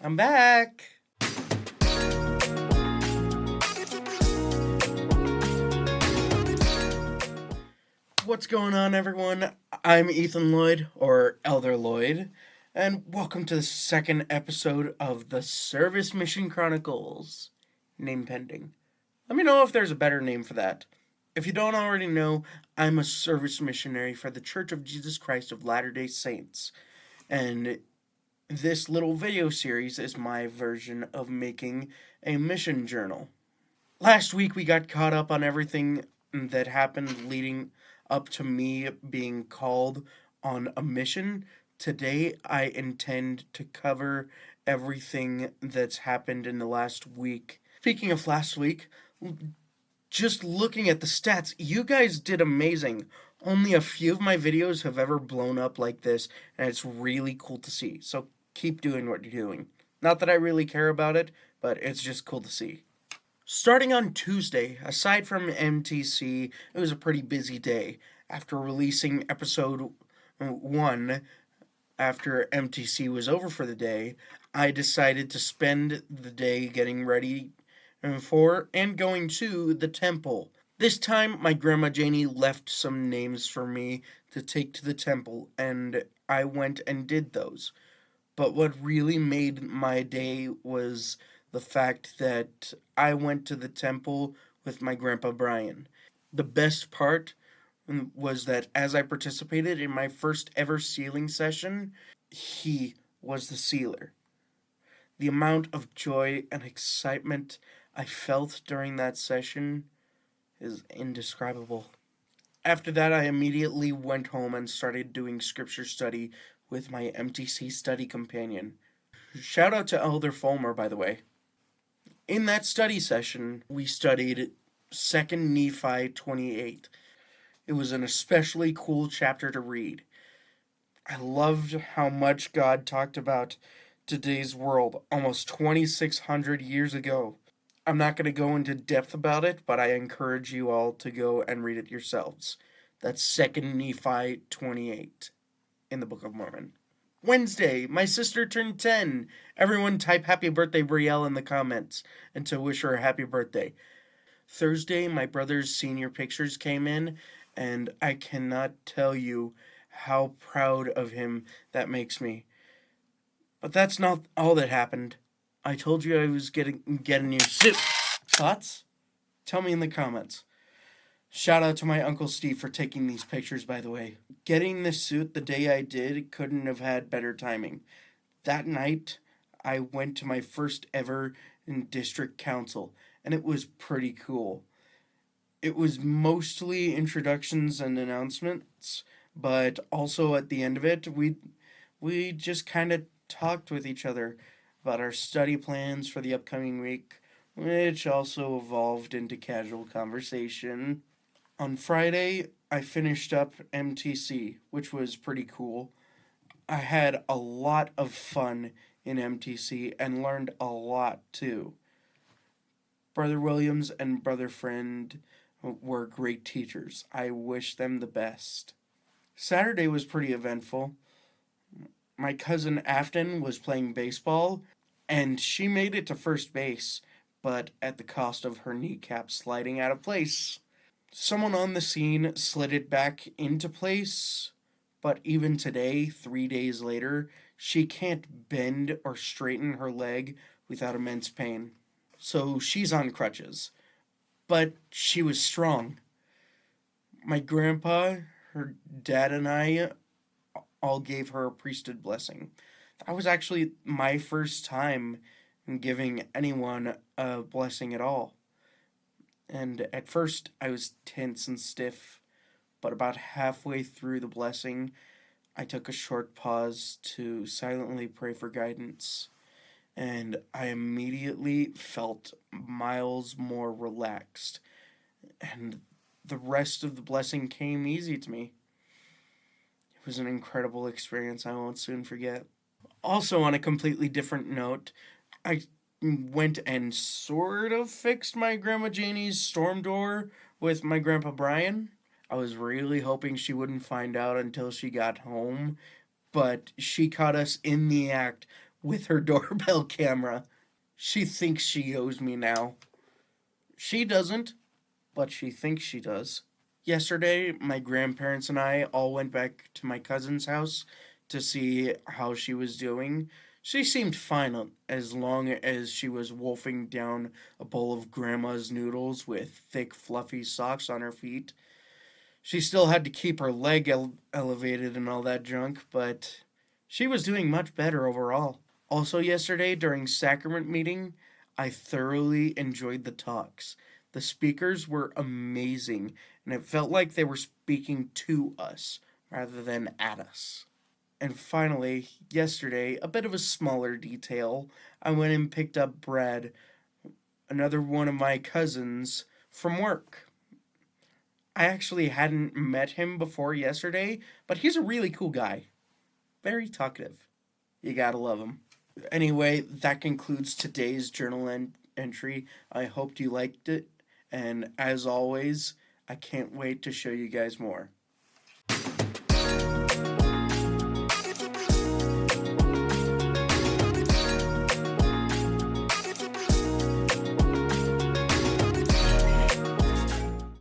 I'm back. What's going on, everyone? I'm Ethan Lloyd, or Elder Lloyd, and welcome to the second episode of the Service Mission Chronicles. Name pending. Let me know if there's a better name for that. If you don't already know, I'm a service missionary for the Church of Jesus Christ of Latter-day Saints, and this little video series is my version of making a mission journal. Last week we got caught up on everything that happened leading up to me being called on a mission. Today I intend to cover everything that's happened in the last week. Speaking of last week, just looking at the stats, you guys did amazing. Only a few of my videos have ever blown up like this, and it's really cool to see. So keep doing what you're doing. Not that I really care about it, but it's just cool to see. Starting on Tuesday, aside from MTC, it was a pretty busy day. After releasing episode 1, after MTC was over for the day, I decided to spend the day getting ready for and going to the temple. This time, my grandma Janie left some names for me to take to the temple, and I went and did those. But what really made my day was the fact that I went to the temple with my grandpa Brian. The best part was that as I participated in my first ever sealing session, he was the sealer. The amount of joy and excitement I felt during that session is indescribable. After that, I immediately went home and started doing scripture study with my MTC study companion. Shout out to Elder Fulmer, by the way. In that study session, we studied 2nd Nephi 28. It was an especially cool chapter to read. I loved how much God talked about today's world almost 2,600 years ago. I'm not going to go into depth about it, but I encourage you all to go and read it yourselves. That's 2nd Nephi 28 in the Book of Mormon. Wednesday, my sister turned 10. Everyone type happy birthday Brielle in the comments and to wish her a happy birthday. Thursday, my brother's senior pictures came in, and I cannot tell you how proud of him that makes me. But that's not all that happened. I told you I was getting a new suit. Thoughts? Tell me in the comments. Shout out to my Uncle Steve for taking these pictures, by the way. Getting this suit the day I did couldn't have had better timing. That night, I went to my first ever in district council, and it was pretty cool. It was mostly introductions and announcements, but also at the end of it, we just kind of talked with each other about our study plans for the upcoming week, which also evolved into casual conversation. On Friday, I finished up MTC, which was pretty cool. I had a lot of fun in MTC and learned a lot too. Brother Williams and Brother Friend were great teachers. I wish them the best. Saturday was pretty eventful. My cousin Afton was playing baseball, and she made it to first base, but at the cost of her kneecap sliding out of place. Someone on the scene slid it back into place, but even today, 3 days later, she can't bend or straighten her leg without immense pain. So she's on crutches. But she was strong. My grandpa, her dad, and I all gave her a priesthood blessing. That was actually my first time giving anyone a blessing at all. And at first, I was tense and stiff, but about halfway through the blessing, I took a short pause to silently pray for guidance, and I immediately felt miles more relaxed, and the rest of the blessing came easy to me. It was an incredible experience I won't soon forget. Also, on a completely different note, I went and sort of fixed my Grandma Janie's storm door with my Grandpa Brian. I was really hoping she wouldn't find out until she got home, but she caught us in the act with her doorbell camera. She thinks she owes me now. She doesn't, but she thinks she does. Yesterday, my grandparents and I all went back to my cousin's house to see how she was doing. She seemed fine as long as she was wolfing down a bowl of grandma's noodles with thick, fluffy socks on her feet. She still had to keep her leg elevated and all that junk, but she was doing much better overall. Also, yesterday during sacrament meeting, I thoroughly enjoyed the talks. The speakers were amazing, and it felt like they were speaking to us rather than at us. And finally, yesterday, a bit of a smaller detail, I went and picked up Brad, another one of my cousins, from work. I actually hadn't met him before yesterday, but he's a really cool guy. Very talkative. You gotta love him. Anyway, that concludes today's journal entry. I hoped you liked it, and as always, I can't wait to show you guys more.